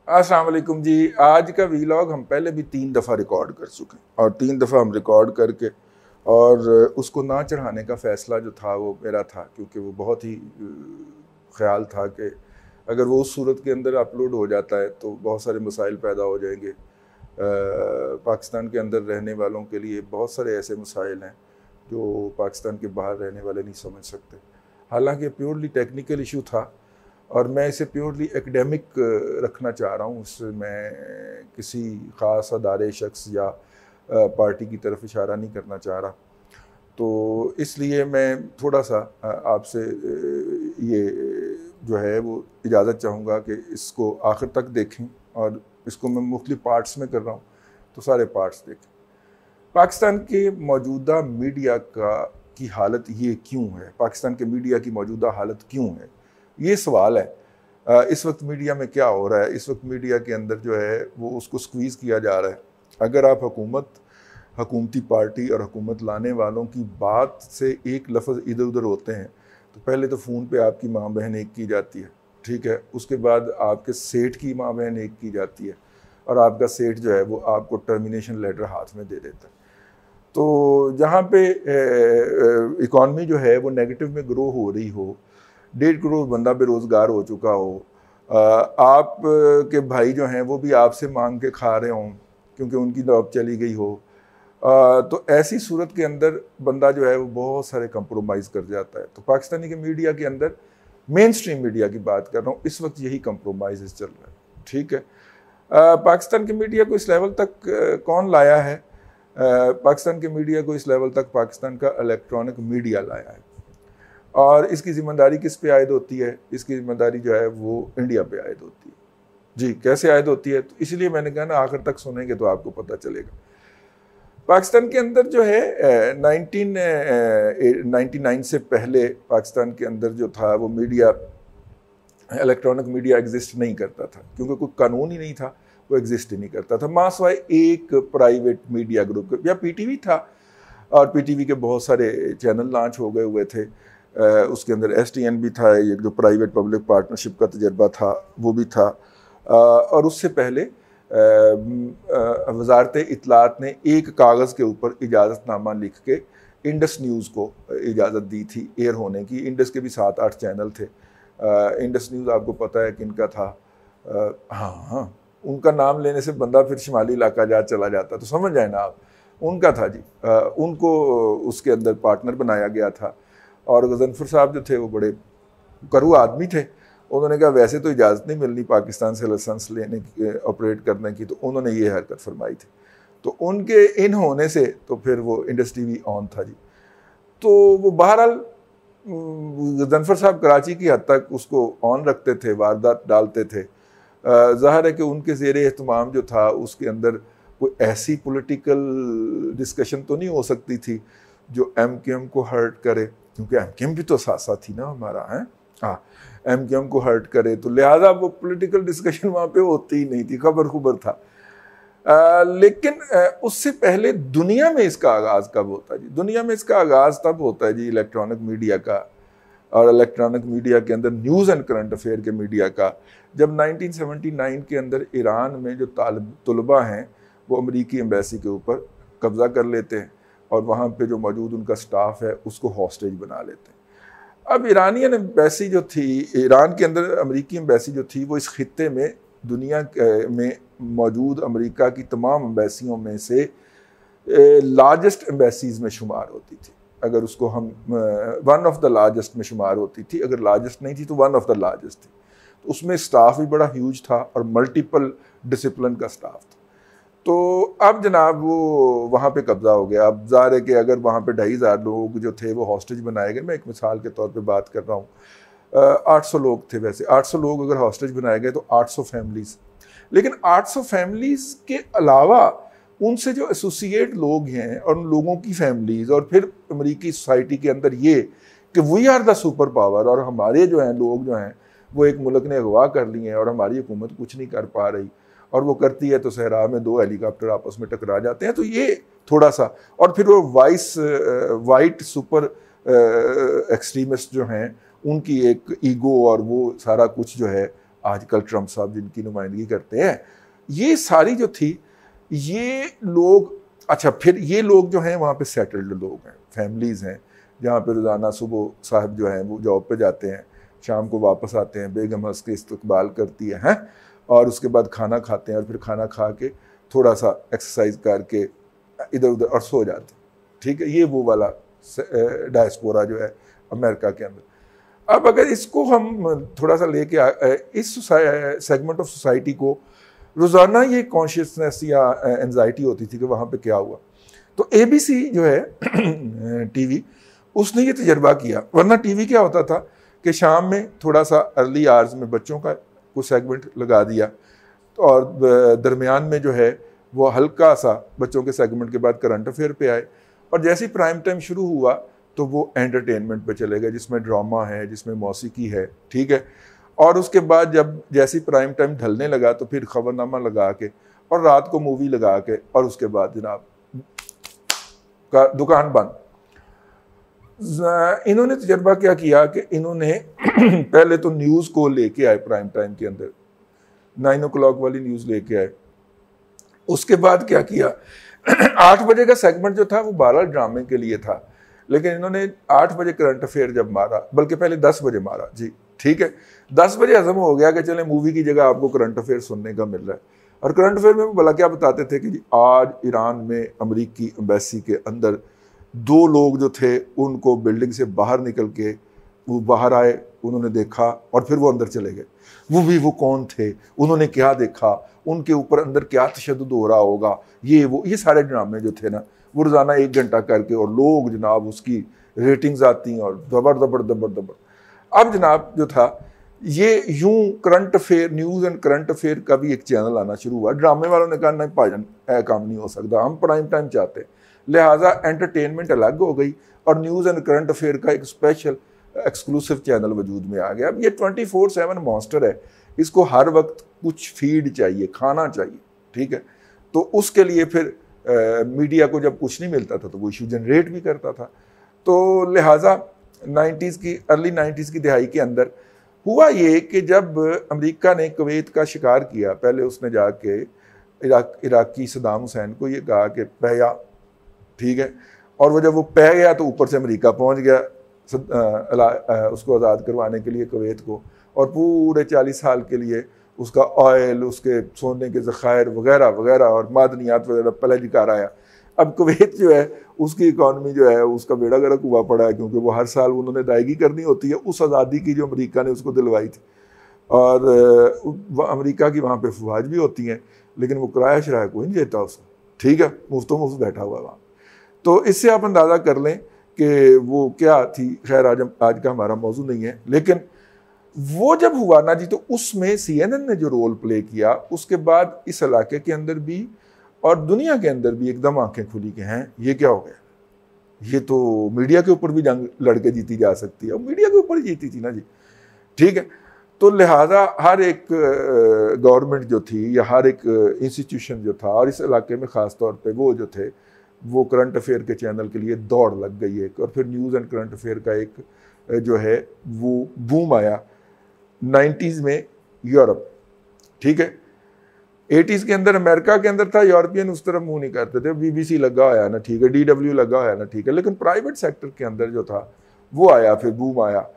अस्सलाम वालेकुम जी। आज का वीलॉग हम पहले भी 3 दफ़ा रिकॉर्ड कर चुके हैं और 3 दफ़ा हम रिकॉर्ड करके और उसको ना चढ़ाने का फ़ैसला जो था वो मेरा था, क्योंकि वो बहुत ही ख़्याल था कि अगर वो उस सूरत के अंदर अपलोड हो जाता है तो बहुत सारे मसाइल पैदा हो जाएंगे। पाकिस्तान के अंदर रहने वालों के लिए बहुत सारे ऐसे मसाइल हैं जो पाकिस्तान के बाहर रहने वाले नहीं समझ सकते। हालांकि प्योरली टेक्निकल इशू था और मैं इसे प्योरली एकेडमिक रखना चाह रहा हूँ। उससे मैं किसी ख़ास अदारे, शख्स या पार्टी की तरफ इशारा नहीं करना चाह रहा। तो इसलिए मैं थोड़ा सा आपसे ये जो है वो इजाज़त चाहूँगा कि इसको आखिर तक देखें, और इसको मैं मुख्तलिफ पार्ट्स में कर रहा हूँ तो सारे पार्ट्स देखें। पाकिस्तान के मौजूदा मीडिया की हालत ये क्यों है, पाकिस्तान के मीडिया की मौजूदा हालत क्यों है, ये सवाल है। इस वक्त मीडिया में क्या हो रहा है? इस वक्त मीडिया के अंदर जो है वो उसको स्क्वीज़ किया जा रहा है। अगर आप हुकूमती पार्टी और हुकूमत लाने वालों की बात से एक लफ्ज़ इधर उधर होते हैं तो पहले तो फ़ोन पे आपकी माँ बहन एक की जाती है, ठीक है, उसके बाद आपके सेठ की माँ बहन एक की जाती है और आपका सेठ जो है वो आपको टर्मिनेशन लेटर हाथ में दे देता है। तो जहाँ पे इकॉनमी जो है वो नेगेटिव में ग्रो हो रही हो, 1.5 करोड़ बंदा बेरोज़गार हो चुका हो, आप के भाई जो हैं वो भी आपसे मांग के खा रहे हों क्योंकि उनकी जॉब चली गई हो, तो ऐसी सूरत के अंदर बंदा जो है वो बहुत सारे कंप्रोमाइज़ कर जाता है। तो पाकिस्तानी के मीडिया के अंदर, मेन स्ट्रीम मीडिया की बात कर रहा हूँ, इस वक्त यही कंप्रोमाइज़ चल रहा है, ठीक है। पाकिस्तान के मीडिया को इस लेवल तक कौन लाया है? पाकिस्तान के मीडिया को इस लेवल तक पाकिस्तान का इलेक्ट्रॉनिक मीडिया लाया है, और इसकी ज़िम्मेदारी किस पे आयद होती है? इसकी ज़िम्मेदारी जो है वो इंडिया पे आयद होती है। जी, कैसे आयद होती है? तो इसलिए मैंने कहा ना आखिर तक सुनेंगे तो आपको पता चलेगा। पाकिस्तान के अंदर जो है 1999 से पहले पाकिस्तान के अंदर जो था वो मीडिया, इलेक्ट्रॉनिक मीडिया एग्जिस्ट नहीं करता था, क्योंकि कोई कानून ही नहीं था, वो एग्जिस्ट ही नहीं करता था। मासवाए एक प्राइवेट मीडिया ग्रुप या पीटीवी था, और पीटीवी के बहुत सारे चैनल लॉन्च हो गए हुए थे। उसके अंदर एसटीएन भी था, ये जो प्राइवेट पब्लिक पार्टनरशिप का तजर्बा था वो भी था। और उससे पहले वजारत इत्तलात ने एक कागज़ के ऊपर इजाज़तनामा लिख के इंडस न्यूज़ को इजाज़त दी थी एयर होने की। इंडस के भी 7-8 चैनल थे। इंडस न्यूज़ आपको पता है किनका था? हाँ, उनका नाम लेने से बंदा फिर शुमाली इलाका जा चला जाता, तो समझ जाए ना आप, उनका था जी। उनको उसके अंदर पार्टनर बनाया गया था, और गजनफर साहब जो थे वो बड़े करू आदमी थे। उन्होंने कहा वैसे तो इजाज़त नहीं मिलनी पाकिस्तान से लाइसेंस लेने की, ऑपरेट करने की, तो उन्होंने ये हरकत फरमाई थी। तो उनके इन होने से तो फिर वो इंडस टीवी ऑन था जी। तो वो बहरहाल गजनफर साहब कराची की हद तक उसको ऑन रखते थे, वारदात डालते थे। ज़ाहिर है कि उनके ज़ेरे एहतमाम जो था उसके अंदर कोई ऐसी पॉलिटिकल डिस्कशन तो नहीं हो सकती थी जो एमकेएम को हर्ट करे, क्योंकि एमकेएम भी तो साथ साथ ही ना हमारा है। हाँ, एमकेएम को हर्ट करे तो लिहाजा वो पॉलिटिकल डिस्कशन वहाँ पे होती ही नहीं थी, खबर था। लेकिन उससे पहले दुनिया में इसका आगाज़ कब होता है जी? दुनिया में इसका आगाज़ तब होता है जी इलेक्ट्रॉनिक मीडिया का, और इलेक्ट्रॉनिक मीडिया के अंदर न्यूज़ एंड करंट अफेयर के मीडिया का, जब 1979 के अंदर ईरान में जो तलबा हैं वो अमरीकी एम्बेसी के ऊपर कब्ज़ा कर लेते हैं और वहाँ पे जो मौजूद उनका स्टाफ है उसको हॉस्टेज बना लेते हैं। अब ईरानियन एम्बेसी जो थी, ईरान के अंदर अमरीकी एम्बेसी जो थी, वो इस खित्ते में दुनिया में मौजूद अमेरिका की तमाम एम्बेसियों में से लार्जेस्ट एम्बेसीज़ में शुमार होती थी। अगर उसको हम वन ऑफ द लार्जेस्ट में शुमार होती थी, अगर लार्जेस्ट नहीं थी तो वन ऑफ द लार्जेस्ट थी। तो उसमें स्टाफ भी बड़ा ह्यूज था और मल्टीपल डिसिप्लिन का स्टाफ था। तो अब जनाब वो वहाँ पे कब्ज़ा हो गया। अब ज़ाहिर है कि अगर वहाँ पे 2,500 लोग जो थे वो हॉस्टेज बनाए गए, मैं एक मिसाल के तौर पे बात कर रहा हूँ, 800 लोग थे। वैसे 800 लोग अगर हॉस्टेज बनाए गए तो 800 फैमिलीज़, लेकिन 800 फैमिलीज़ के अलावा उनसे जो एसोसिएट लोग हैं और उन लोगों की फैमिलीज़, और फिर अमेरिकी सोसाइटी के अंदर ये कि we are the super power, और हमारे जो हैं लोग जो हैं वो एक मुल्क ने अगवा कर लिए हैं और हमारी हुकूमत कुछ नहीं कर पा रही, और वो करती है तो सहरा में 2 हेलीकॉप्टर आपस में टकरा जाते हैं। तो ये थोड़ा सा, और फिर वो वाइट सुपर एक्सट्रीमिस्ट जो हैं उनकी एक ईगो और वो सारा कुछ जो है आजकल ट्रम्प साहब जिनकी नुमाइंदगी करते हैं, ये सारी जो थी, ये लोग, अच्छा फिर ये लोग जो हैं वहाँ पे सेटल्ड लोग हैं, फैमिलीज़ हैं, जहाँ पे रोज़ाना सुबह साहब जो हैं वो जॉब पे जाते हैं, शाम को वापस आते हैं, बेगम हंस के इस्तकबाल करती है, हैं, और उसके बाद खाना खाते हैं और फिर खाना खा के थोड़ा सा एक्सरसाइज करके इधर उधर और सो जाते हैं। ठीक है, ये वो वाला डायस्पोरा जो है अमेरिका के अंदर। अब अगर इसको हम थोड़ा सा लेके इस सेगमेंट ऑफ सोसाइटी को रोज़ाना ये कॉन्शियसनेस या एंजाइटी होती थी कि वहाँ पे क्या हुआ, तो ABC जो है टीवी, उसने ये तजर्बा किया। वरना टीवी क्या होता था कि शाम में थोड़ा सा अर्ली आवर्स में बच्चों का कुछ सेगमेंट लगा दिया, और दरमियान में जो है वो हल्का सा बच्चों के सेगमेंट के बाद करंट अफेयर पे आए, और जैसे ही प्राइम टाइम शुरू हुआ तो वो एंटरटेनमेंट पे चले गए, जिसमें ड्रामा है, जिसमें मौसीकी है। ठीक है, और उसके बाद जब जैसी प्राइम टाइम ढलने लगा तो फिर खबरनामा लगा के और रात को मूवी लगा के, और उसके बाद जनाब का दुकान बंद। इन्होंने तजर्बा क्या किया कि इन्होंने पहले तो न्यूज़ को लेके आए, प्राइम टाइम के अंदर 9 o'clock वाली न्यूज़ लेके आए। उसके बाद क्या किया 8 बजे का सेगमेंट जो था वो 12 ड्रामे के लिए था, लेकिन इन्होंने 8 बजे करंट अफेयर जब मारा, बल्कि पहले 10 बजे मारा जी। ठीक है, 10 बजे हजम हो गया कि चले मूवी की जगह आपको करंट अफेयर सुनने का मिल रहा है। और करंट अफेयर में वो भला क्या बताते थे कि जी आज ईरान में अमेरिकी एम्बेसी के अंदर 2 लोग जो थे उनको बिल्डिंग से बाहर निकल के वो बाहर आए, उन्होंने देखा और फिर वो अंदर चले गए। वो कौन थे, उन्होंने क्या देखा, उनके ऊपर अंदर क्या तशद्दुद हो रहा होगा, ये सारे ड्रामे जो थे ना वो रोज़ाना 1 घंटा करके, और लोग जनाब उसकी रेटिंग्स आती हैं और दबर। अब जनाब जो था ये यूं current affair, news and current affair का भी एक चैनल आना शुरू हुआ। ड्रामे वालों ने कहा नहीं भाईजान काम नहीं हो सकता, हम प्राइम टाइम चाहते हैं, लिहाजा एंटरटेनमेंट अलग हो गई और न्यूज़ एंड करंट अफेयर का एक स्पेशल एक्सक्लूसिव चैनल वजूद में आ गया। अब ये 24/7 मॉन्स्टर है, इसको हर वक्त कुछ फीड चाहिए, खाना चाहिए। ठीक है, तो उसके लिए फिर मीडिया को जब कुछ नहीं मिलता था तो वो इशू जनरेट भी करता था। तो लिहाजा 90s की, अर्ली 90s की दिहाई के अंदर हुआ ये कि जब अमेरिका ने कुवैत का शिकार किया, पहले उसने जाके इराकी सदाम हुसैन को ये कहा कि पहया, ठीक है, और वो जब वो पह गया तो ऊपर से अमेरिका पहुंच गया उसको आज़ाद करवाने के लिए कुवैत को, और पूरे 40 साल के लिए उसका ऑयल, उसके सोने के ज़खायर वगैरह वगैरह और मादनियात वगैरह पहले जिकार आया। अब कुवैत जो है उसकी इकॉनमी जो है उसका बेड़ा गर्क हुआ पड़ा है, क्योंकि वो हर साल उन्होंने अदायगी करनी होती है उस आज़ादी की जो अमेरिका ने उसको दिलवाई थी। और अमेरिका की वहाँ पे फौज भी होती हैं, लेकिन वो किराया शराया कोई नहीं देता उसको। ठीक है, मुफ्त बैठा हुआ वहाँ। तो इससे आप अंदाज़ा कर लें कि वो क्या थी। खैर आज का हमारा मौजू नहीं है, लेकिन वो जब हुआ ना जी, तो उसमें CNN ने जो रोल प्ले किया, उसके बाद इस इलाके के अंदर भी और दुनिया के अंदर भी एकदम आंखें खुली कि हैं ये क्या हो गया, ये तो मीडिया के ऊपर भी जंग लड़के जीती जा सकती है, और मीडिया के ऊपर ही जीती थी ना जी। ठीक है, तो लिहाजा हर एक गवर्नमेंट जो थी या हर एक इंस्टीट्यूशन जो था, और इस इलाके में ख़ास तौर पे वो जो थे, वो करंट अफेयर के चैनल के लिए दौड़ लग गई एक, और फिर न्यूज़ एंड करंट अफेयर का एक जो है वो बूम आया 90s में यूरोप। ठीक है, 80s के अंदर अमेरिका के अंदर था, यूरोपियन उस तरफ मुंह नहीं करते थे, BBC लगा होया ना, ठीक है, DW लगा होया ना, ठीक है, लेकिन प्राइवेट सेक्टर के अंदर जो था वो आया, फिर बूम आया।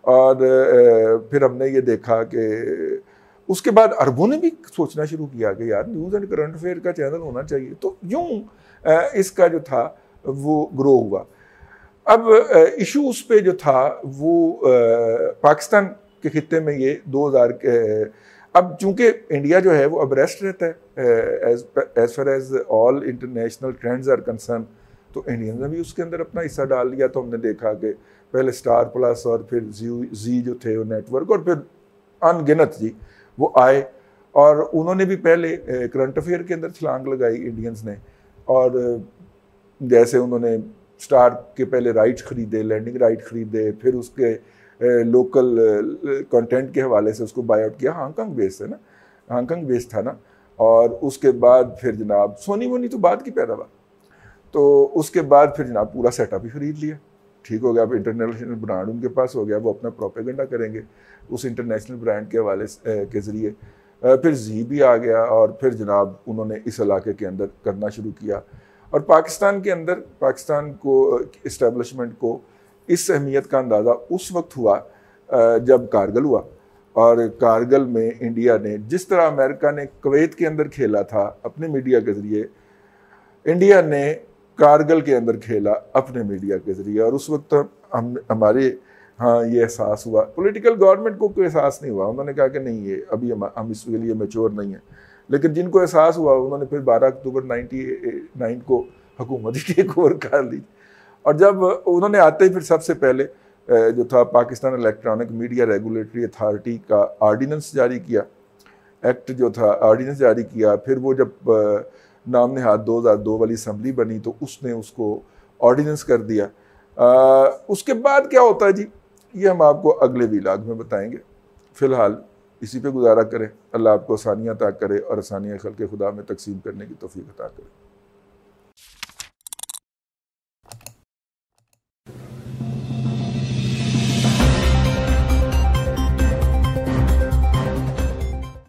और फिर हमने ये देखा कि उसके बाद अरबों ने भी सोचना शुरू किया कि यार न्यूज़ एंड करंट अफेयर का चैनल होना चाहिए। तो यूं इसका जो था वो ग्रो हुआ। अब इशू उस पर जो था वो पाकिस्तान के खित्ते में ये 2000 के, अब चूंकि इंडिया जो है वो अब्रेस्ट रहता है as far as all international trends are concern, तो इंडियंस ने भी उसके अंदर अपना हिस्सा डाल लिया। तो हमने देखा कि पहले स्टार प्लस और फिर जी जो थे वो नेटवर्क, और फिर अनगिनत जी वो आए, और उन्होंने भी पहले करंट अफेयर के अंदर छलांग लगाई इंडियंस ने। और जैसे उन्होंने स्टार के पहले राइट्स खरीदे, लैंडिंग राइट खरीदे, फिर उसके लोकल कंटेंट के हवाले से उसको बाय आउट किया। हांगकांग बेस्ड है ना, हांगकांग बेस्ड था ना। और उसके बाद फिर जनाब सोनी वोनी तो बाद की पैदावार, तो उसके बाद फिर जनाब पूरा सेटअप ही खरीद लिया। ठीक हो गया, अब इंटरनेशनल ब्रांड उनके पास हो गया, वो अपना प्रोपेगेंडा करेंगे उस इंटरनेशनल ब्रांड के हवाले के ज़रिए। फिर जी भी आ गया और फिर जनाब उन्होंने इस इलाके के अंदर करना शुरू किया। और पाकिस्तान के अंदर पाकिस्तान को इस्टेब्लिशमेंट को इस अहमियत का अंदाज़ा उस वक्त हुआ जब कारगिल हुआ। और कारगिल में इंडिया ने जिस तरह अमेरिका ने कुवैत के अंदर खेला था अपने मीडिया के ज़रिए, इंडिया ने कारगिल के अंदर खेला अपने मीडिया के ज़रिए। और उस वक्त हमारे हाँ ये एहसास हुआ, पॉलिटिकल गवर्नमेंट को कोई एहसास नहीं हुआ, उन्होंने कहा कि नहीं ये अभी हम इसके लिए मैच्योर नहीं है। लेकिन जिनको एहसास हुआ उन्होंने फिर 12 अक्टूबर 1999 को हुकूमत ही टेक ओवर कर ली। और जब उन्होंने आते ही फिर सबसे पहले जो था Pakistan electronic media regulatory authority का ऑर्डिनेंस जारी किया, एक्ट जो था ऑर्डिनेंस जारी किया। फिर वो जब नाम नहाद 2002 वाली असम्बली बनी तो उसने उसको ऑर्डिनेंस कर दिया। उसके बाद क्या होता है जी, ये हम आपको अगले व्लॉग में बताएंगे। फ़िलहाल इसी पे गुजारा करें। अल्लाह आपको आसानियाँ अता करे और आसानियाँ खल्क़े खुदा में तकसीम करने की तौफ़ीक़ अता करे।